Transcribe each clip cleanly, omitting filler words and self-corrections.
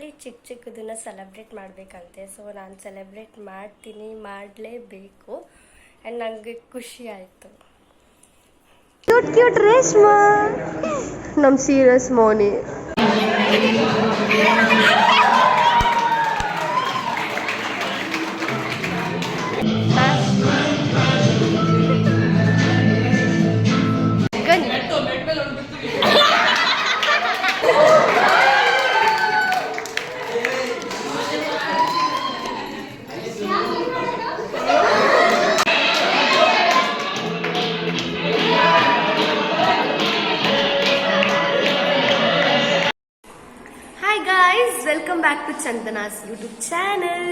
ಲೈಫಲ್ಲಿ ಚಿಕ್ಕ ಚಿಕ್ಕದನ್ನು celebrate ಮಾಡಬೇಕಂತೆ. So ನಾನು ಸೆಲೆಬ್ರೇಟ್ ಮಾಡ್ತೀನಿ, ಮಾಡಲೇಬೇಕು. ಆ್ಯಂಡ್ ನನಗೆ ಖುಷಿ ಆಯಿತು. ಕ್ಯೂಟ್ ಕ್ಯೂಟ್ ರೇಷ್ಮಾ, ನಮ್ಮ serious Moni. Welcome back to Chandana's YouTube channel.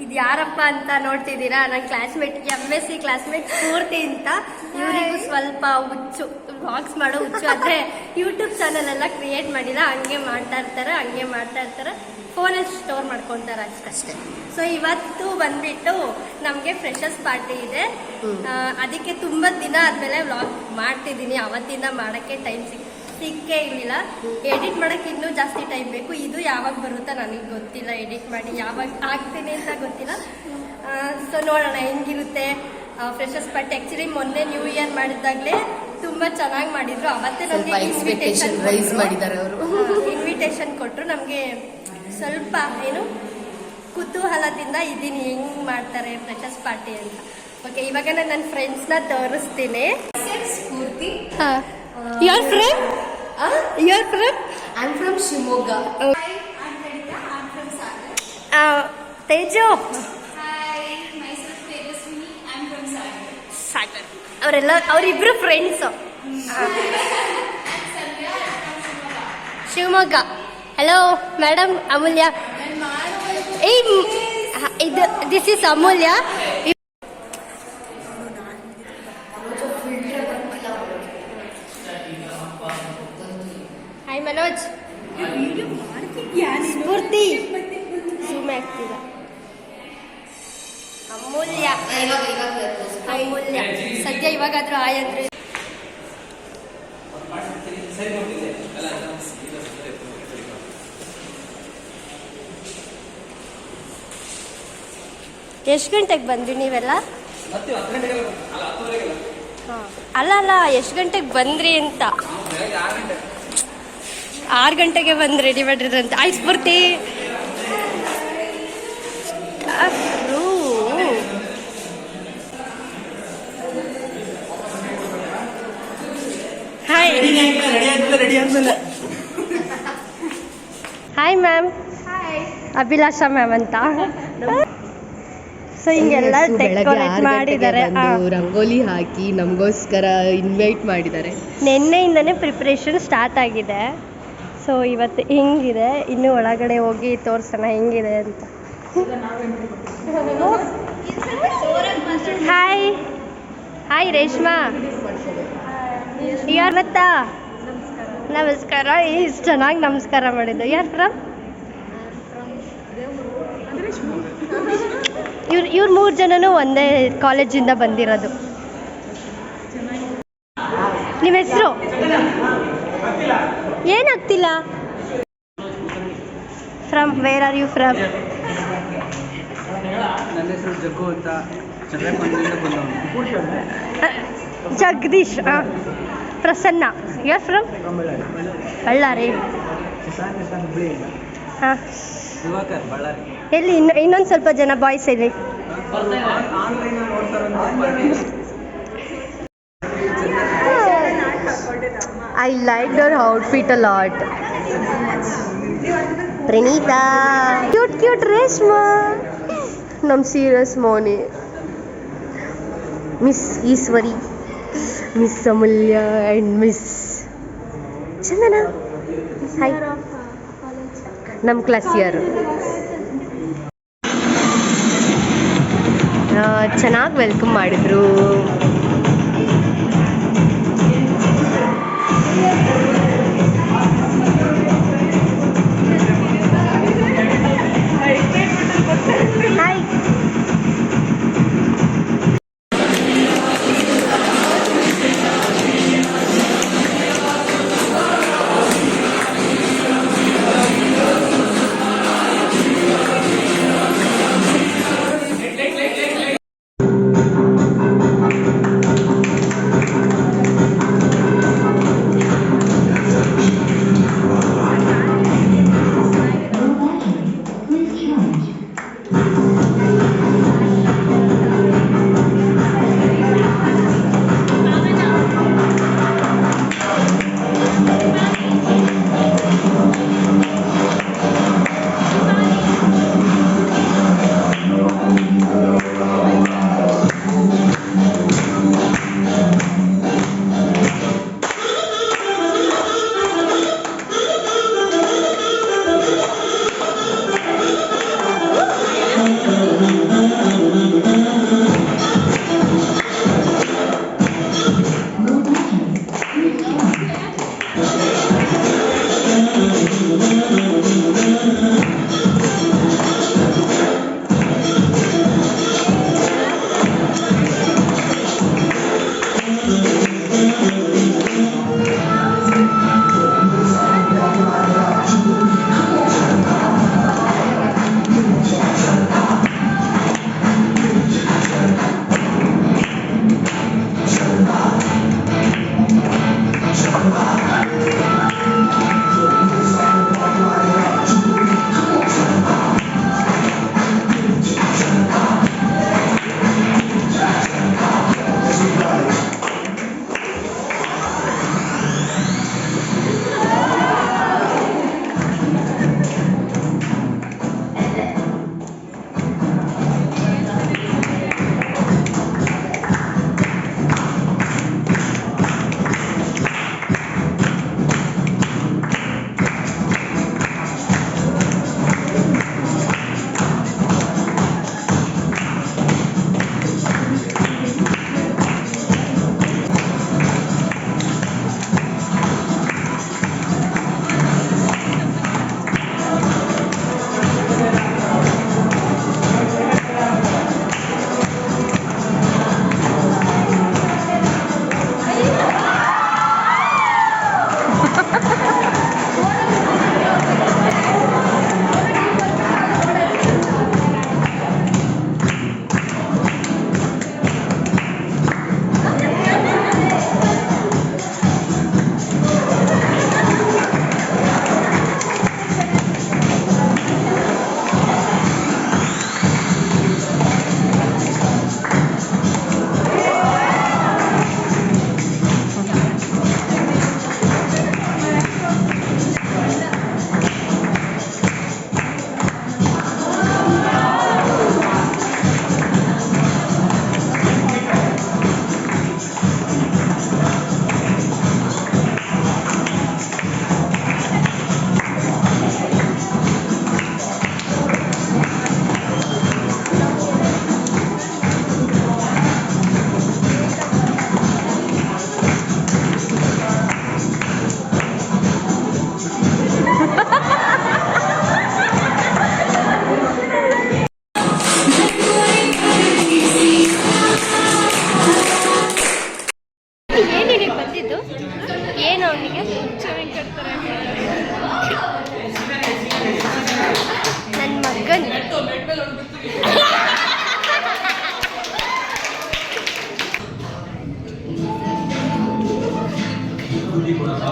ಇದು ಯಾರಪ್ಪ ಅಂತ ನೋಡ್ತಿದ್ದೀರಾ? ನನ್ನ ಕ್ಲಾಸ್ಮೇಟ್, MSc ಕ್ಲಾಸ್ಮೇಟ್ ಸ್ಫೂರ್ತಿ ಅಂತ. ಇವರಿಗೂ ಸ್ವಲ್ಪ ಹುಚ್ಚು, ವ್ಲಾಗ್ಸ್ ಮಾಡೋ ಹುಚ್ಚು. ಆದರೆ ಯೂಟ್ಯೂಬ್ ಚಾನಲ್ ಎಲ್ಲ ಕ್ರಿಯೇಟ್ ಮಾಡಿಲ್ಲ, ಹಂಗೆ ಮಾಡ್ತಾ ಇರ್ತಾರೆ. ಫೋನಲ್ಲಿ ಸ್ಟೋರ್ ಮಾಡ್ಕೊತಾರೆ ಅಷ್ಟೇ. ಸೊ ಇವತ್ತು ಬಂದ್ಬಿಟ್ಟು ನಮಗೆ ಫ್ರೆಶರ್ಸ್ ಪಾರ್ಟಿ ಇದೆ. ಅದಕ್ಕೆ ತುಂಬ ದಿನ ಆದಮೇಲೆ ವ್ಲಾಗ್ ಮಾಡ್ತಿದ್ದೀನಿ. ಅವತ್ತಿಂದ ಮಾಡೋಕ್ಕೆ ಟೈಮ್ ಸಿಕ್ಕೇ ಇರಲಿಲ್ಲ. ಎಡಿಟ್ ಮಾಡೋಕ್ಕೆ ಇನ್ನೂ ಜಾಸ್ತಿ ಟೈಮ್ ಬೇಕು. ಇದು ಯಾವಾಗ ಬರುತ್ತಾ ನನಗೆ ಗೊತ್ತಿಲ್ಲ. ಎಡಿಟ್ ಮಾಡಿ ಯಾವಾಗ ಆಗ್ತೀನಿ ಅಂತ ಗೊತ್ತಿಲ್ಲ. ಸೊ ನೋಡೋಣ ಹೆಂಗಿರುತ್ತೆ ಫ್ರೆಶರ್ಸ್ ಪಾರ್ಟಿ. ಆ್ಯಕ್ಚುಲಿ ಮೊನ್ನೆ ನ್ಯೂ ಇಯರ್ ಮಾಡಿದಾಗಲೇ ತುಂಬ ಚೆನ್ನಾಗಿ ಮಾಡಿದ್ರು. ಅವತ್ತೇ ನಮಗೆ ಇನ್ವಿಟೇಷನ್ ಕೊಟ್ಟರು. ನಮಗೆ ಸ್ವಲ್ಪ ಏನು ಕುತೂಹಲದಿಂದ ಇದ್ದೀನಿ ಹೆಂಗ್ ಮಾಡ್ತಾರೆ ಫ್ರೆಶರ್ಸ್ ಪಾರ್ಟಿ ಅಂತ. ಓಕೆ, ಇವಾಗ ನಾನು ನನ್ನ ಫ್ರೆಂಡ್ಸ್ನ ತೋರಿಸ್ತೀನಿ. Spoorthi, your friend? I am from Shivamogga. Teju, Sagar. ಅವರಿಬ್ರು friends. Shivamogga. Hello madam, Amulya. This is Amulya. Hi Manoj. Spoorthi ಸುಮ್ಮನೆ ಆಗ್ತಿಲ್ಲ. ಅಮೂಲ್ಯ ಸದ್ಯ ಇವಾಗಾದ್ರೂ ಆಯ್ ಅಂದ್ರೆ. ಎಷ್ಟು ಗಂಟೆಗೆ ಬಂದ್ರಿ ನೀವೆಲ್ಲ? ಅಲ್ಲ ಎಷ್ಟು ಗಂಟೆಗೆ ಬಂದ್ರಿ ಅಂತ. 6 ಗಂಟೆಗೆ ಬಂದು ರೆಡಿ ಮಾಡಿದ್ರಂತ. ಆಯ್ತು Spoorthi. Hi ma'am. Abhilasha ma'am ಅಂತ. ಸೊ ಹಿಂಗೆಲ್ಲ ಡೆಕೋರೇಟ್ ಮಾಡಿದ್ದಾರೆ. ರಂಗೋಲಿ ಹಾಕಿ ನಮಗೋಸ್ಕರ ಇನ್ವೈಟ್ ಮಾಡಿದ್ದಾರೆ. ನಿನ್ನೆಯಿಂದನೇ ಪ್ರಿಪ್ರೇಷನ್ ಸ್ಟಾರ್ಟ್ ಆಗಿದೆ. ಸೊ ಇವತ್ತು ಹಿಂಗಿದೆ. ಇನ್ನೂ ಒಳಗಡೆ ಹೋಗಿ ತೋರಿಸೋಣ ಹೆಂಗಿದೆ ಅಂತ. ಹಾಯ್ ರೇಷ್ಮಾ. ಯಾರು ಗೊತ್ತಾ? ನಮಸ್ಕಾರ. ಇಷ್ಟು ಚೆನ್ನಾಗಿ ನಮಸ್ಕಾರ ಮಾಡಿದ್ದು. ಯಾರು ಫ್ರಮ್? ಇವ್ರು 3 ಜನನೂ ಒಂದೇ ಕಾಲೇಜಿಂದ ಬಂದಿರೋದು. ನಿಮ್ಮ ಹೆಸರು? ಏನಾಗ್ತಿಲ್ಲ. From where are you from? Jagadish. Prasanna. ಯಾರು ಫ್ರಮ್? ಬಳ್ಳಾರಿ. ಹಾಂ, ಎಲ್ಲಿ ಇನ್ನೊಂದು ಸ್ವಲ್ಪ ಜನ ಬಾಯ್ಸ್ ಇಲ್ಲಿ. I like their outfit a lot. Praneetha, cute Reshma, ನಮ್ಮ serious Moni. Miss Eshwari, miss Amulya and miss Chandana. Hi, ನಮ್ಮ ಕ್ಲಾಸ್ ಇಯರ್. ಚೆನ್ನಾಗಿ ವೆಲ್ಕಮ್ ಮಾಡಿದ್ರು.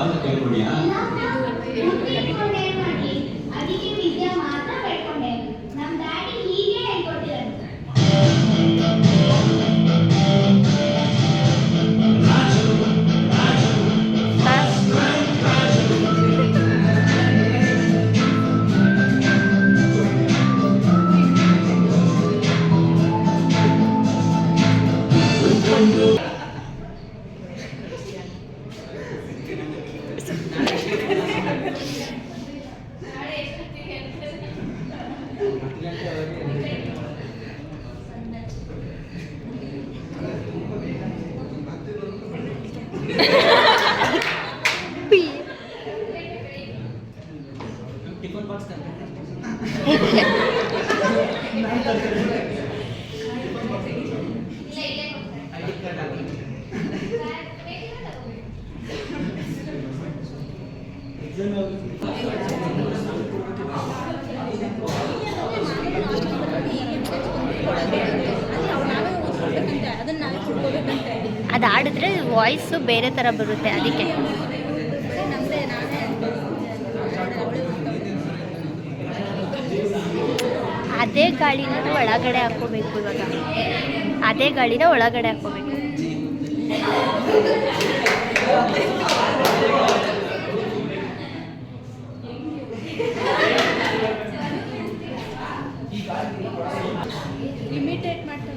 ಅದಕ್ಕೆ ವಿದ್ಯೆ ಮಾತ್ರ ಪಡ್ಕೊಂಡೆ. ನಮ್ಮ ಡ್ಯಾಡಿ ಹೀಗೆ ಹೇಳ್ಕೊಟ್ಟಿದ್ದಾರೆ. ಅದು ಆಡಿದ್ರೆ ವಾಯ್ಸು ಬೇರೆ ಥರ ಬರುತ್ತೆ ಅದಕ್ಕೆ. ಅದೇ ಗಾಳಿನ ಒಳಗಡೆ ಹಾಕೋಬೇಕು ಇವಾಗ. ಅದೇ ಗಾಳಿನ ಒಳಗಡೆ ಹಾಕೋಬೇಕು. ಇಮಿಟೇಟ್ ಮಾಡ್ತಾರೆ.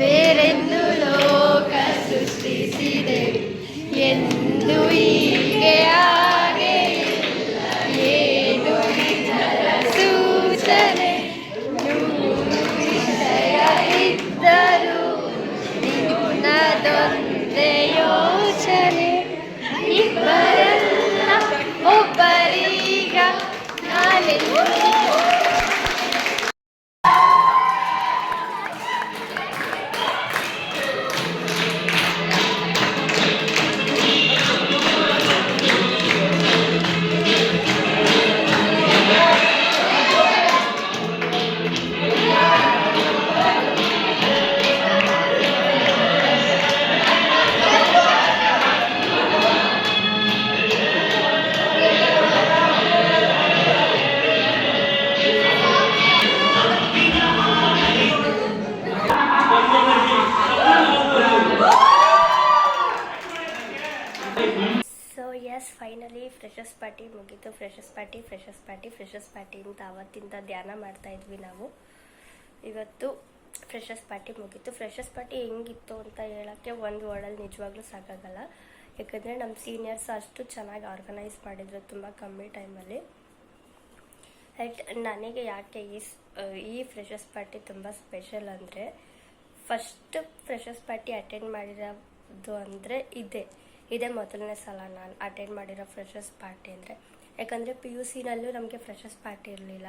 ಬೇರೆಂದು ಲೋಕ ಸೃಷ್ಟಿಸಿದೆ ಎಂದು ಹೀಗೆ ಹಾಗೆ ಏನು ಸೂಚನೆ ವಿಷಯ ಇದ್ದರೂ ನಿನ್ನದೊಂದೇ ಯೋಚನೆ. ಇಬ್ಬರಲ್ಲ ಒಬ್ಬರೀಗ ನಾನೆಂದು ಫೈನಲಿ ಫ್ರೆಶರ್ಸ್ ಪಾರ್ಟಿ ಮುಗೀತು. ಫ್ರೆಶರ್ಸ್ ಪಾರ್ಟಿ ಅಂತ ಅವತ್ತಿಂದ ಧ್ಯಾನ ಮಾಡ್ತಾ ಇದ್ವಿ ನಾವು. ಇವತ್ತು ಫ್ರೆಶರ್ಸ್ ಪಾರ್ಟಿ ಮುಗೀತು. ಫ್ರೆಶರ್ಸ್ ಪಾರ್ಟಿ ಹೆಂಗಿತ್ತು ಅಂತ ಹೇಳೋಕ್ಕೆ ಒಂದು ವರ್ಡಲ್ಲಿ ನಿಜವಾಗ್ಲೂ ಸಾಕಾಗಲ್ಲ. ಯಾಕಂದರೆ ನಮ್ಮ ಸೀನಿಯರ್ಸ್ ಅಷ್ಟು ಚೆನ್ನಾಗಿ ಆರ್ಗನೈಸ್ ಮಾಡಿದ್ರು ತುಂಬ ಕಮ್ಮಿ ಟೈಮಲ್ಲಿ. ನನಗೆ ಯಾಕೆ ಈ ಫ್ರೆಶರ್ಸ್ ಪಾರ್ಟಿ ತುಂಬ ಸ್ಪೆಷಲ್ ಅಂದರೆ, ಫಸ್ಟ್ ಫ್ರೆಶರ್ಸ್ ಪಾರ್ಟಿ ಅಟೆಂಡ್ ಮಾಡಿರೋ ಮಾಡೋದು ಅಂದರೆ ಇದೇ ಮೊದಲನೇ ಸಲ ನಾನು ಅಟೆಂಡ್ ಮಾಡಿರೋ ಫ್ರೆಷರ್ಸ್ ಪಾರ್ಟಿ ಅಂದರೆ. ಯಾಕಂದರೆ PUCನಲ್ಲೂ ನಮಗೆ ಫ್ರೆಷರ್ಸ್ ಪಾರ್ಟಿ ಇರಲಿಲ್ಲ.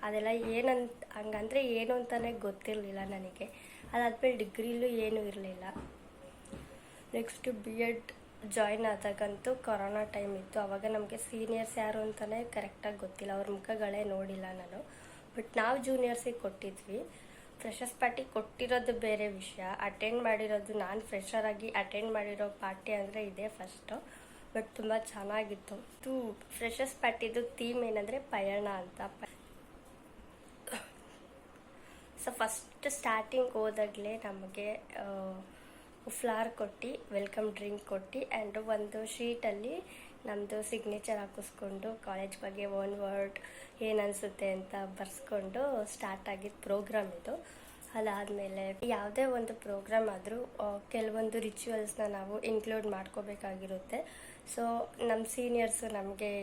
ಅದೆಲ್ಲ ಹಂಗಂದರೆ ಏನು ಅಂತಲೇ ಗೊತ್ತಿರಲಿಲ್ಲ ನನಗೆ. ಅದಾದಮೇಲೆ ಡಿಗ್ರಿಲೂ ಏನೂ ಇರಲಿಲ್ಲ. ನೆಕ್ಸ್ಟು BEd ಜಾಯ್ನ್ ಆದಾಗಂತೂ ಕೊರೋನಾ ಟೈಮ್ ಇತ್ತು. ಆವಾಗ ನಮಗೆ ಸೀನಿಯರ್ಸ್ ಯಾರು ಅಂತಲೇ ಕರೆಕ್ಟಾಗಿ ಗೊತ್ತಿಲ್ಲ, ಅವ್ರ ಮುಖಗಳೇ ನೋಡಿಲ್ಲ ನಾನು. ಬಟ್ ನಾವು ಜೂನಿಯರ್ಸಿಗೆ ಕೊಟ್ಟಿದ್ವಿ. ಫ್ರೆಷರ್ಸ್ ಪಾರ್ಟಿ ಕೊಟ್ಟಿರೋದು ಬೇರೆ ವಿಷಯ, ಅಟೆಂಡ್ ಮಾಡಿರೋದು ನಾನು ಫ್ರೆಷರಾಗಿ ಅಟೆಂಡ್ ಮಾಡಿರೋ ಪಾರ್ಟಿ ಅಂದರೆ ಇದೇ ಫಸ್ಟು. ಬಟ್ ತುಂಬ ಚೆನ್ನಾಗಿತ್ತು. ಫ್ರೆಷರ್ಸ್ ಪಾರ್ಟಿದು ಥೀಮ್ ಏನಂದರೆ ಪಯಣ ಅಂತ. ಸೊ ಫಸ್ಟ್ ಸ್ಟಾರ್ಟಿಂಗ್ ಹೋದಾಗಲೇ ನಮಗೆ ಫ್ಲವರ್ ಕೊಟ್ಟು ವೆಲ್ಕಮ್ ಡ್ರಿಂಕ್ ಕೊಟ್ಟು ಆ್ಯಂಡ್ ಒಂದು ಶೀಟಲ್ಲಿ ನಮ್ಮದು ಸಿಗ್ನೇಚರ್ ಹಾಕಿಸ್ಕೊಂಡು ಕಾಲೇಜ್ ಬಗ್ಗೆ ಒನ್ ವರ್ಡ್ ಏನು ಅನಿಸುತ್ತೆ ಅಂತ ಬರ್ಸ್ಕೊಂಡು ಸ್ಟಾರ್ಟ್ ಆಗಿದ್ದು ಪ್ರೋಗ್ರಾಮ್ ಇದು. ಅದಾದಮೇಲೆ ಯಾವುದೇ ಒಂದು ಪ್ರೋಗ್ರಾಮ್ ಆದರೂ ಕೆಲವೊಂದು ರಿಚುವಲ್ಸ್ನ ನಾವು ಇನ್ಕ್ಲೂಡ್ ಮಾಡ್ಕೋಬೇಕಾಗಿರುತ್ತೆ. ಸೊ ನಮ್ಮ ಸೀನಿಯರ್ಸು ನಮಗೆ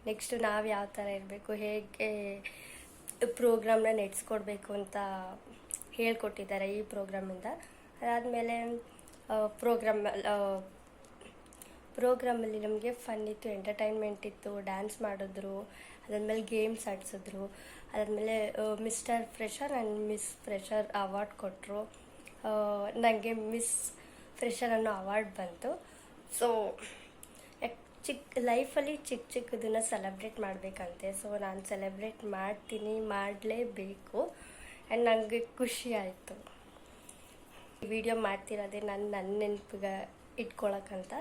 ನೆಕ್ಸ್ಟು ನಾವು ಯಾವ ಥರ ಇರಬೇಕು, ಹೇಗೆ ಪ್ರೋಗ್ರಾಮ್ನ ನಡೆಸ್ಕೊಡ್ಬೇಕು ಅಂತ ಹೇಳ್ಕೊಟ್ಟಿದ್ದಾರೆ ಈ ಪ್ರೋಗ್ರಾಮಿಂದ. ಅದಾದಮೇಲೆ ಪ್ರೋಗ್ರಾಮಲ್ಲಿ ನಮಗೆ ಫನ್ ಇತ್ತು, ಎಂಟರ್ಟೈನ್ಮೆಂಟ್ ಇತ್ತು, ಡ್ಯಾನ್ಸ್ ಮಾಡಿದ್ರು, ಅದಾದಮೇಲೆ ಗೇಮ್ಸ್ ಆಡಿಸಿದ್ರು. ಅದಾದಮೇಲೆ mister fresher and miss fresher award ಕೊಟ್ಟರು. ನನಗೆ ಮಿಸ್ ಫ್ರೆಷರ್ ಅನ್ನೋ ಅವಾರ್ಡ್ ಬಂತು. ಸೊ ಲೈಫಲ್ಲಿ ಚಿಕ್ಕದನ್ನು ಸೆಲೆಬ್ರೇಟ್ ಮಾಡಬೇಕಂತೆ. ಸೊ ನಾನು ಸೆಲೆಬ್ರೇಟ್ ಮಾಡಲೇಬೇಕು ಆ್ಯಂಡ್ ನನಗೆ ಖುಷಿ ಆಯಿತು. ಈ ವಿಡಿಯೋ ಮಾಡ್ತಿರೋದೇ ನನ್ನ ನೆನಪಿಗೆ ಇಟ್ಕೊಳಕ್ಕಂತ.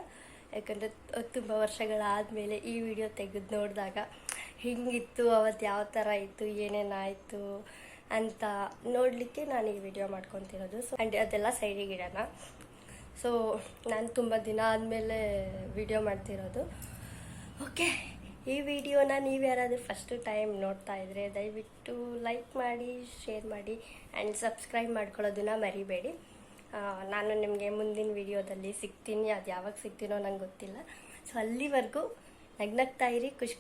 ಯಾಕಂದರೆ ತುಂಬ ವರ್ಷಗಳಾದಮೇಲೆ ಈ ವಿಡಿಯೋ ತೆಗೆದು ನೋಡಿದಾಗ ಹಿಂಗಿತ್ತು, ಅವತ್ತು ಯಾವ ಥರ ಇತ್ತು, ಏನೇನಾಯಿತು ಅಂತ ನೋಡಲಿಕ್ಕೆ ನಾನು ಈ ವಿಡಿಯೋ ಮಾಡ್ಕೊತಿರೋದು. ಸೊ ಆ್ಯಂಡ್ ಅದೆಲ್ಲ ಸೈಡಿಗೆ ಇಡೋಣ. ಸೊ ನಾನು ತುಂಬ ದಿನ ಆದಮೇಲೆ ವಿಡಿಯೋ ಮಾಡ್ತಿರೋದು. ಓಕೆ, ಈ ವಿಡಿಯೋನ ನೀವು ಯಾರಾದರೂ ಫಸ್ಟ್ ಟೈಮ್ ನೋಡ್ತಾ ಇದ್ದರೆ ದಯವಿಟ್ಟು ಲೈಕ್ ಮಾಡಿ, ಶೇರ್ ಮಾಡಿ ಆ್ಯಂಡ್ ಸಬ್ಸ್ಕ್ರೈಬ್ ಮಾಡ್ಕೊಳ್ಳೋದನ್ನ ಮರಿಬೇಡಿ. ನಾನು ನಿಮಗೆ ಮುಂದಿನ ವಿಡಿಯೋದಲ್ಲಿ ಸಿಗ್ತೀನಿ. ಅದು ಯಾವಾಗ ಸಿಗ್ತೀನೋ ನಂಗೆ ಗೊತ್ತಿಲ್ಲ. ಸೊ ಅಲ್ಲಿವರೆಗೂ ನಗ್ನಗ್ತಾ ಇರಿ, ಖುಷಿ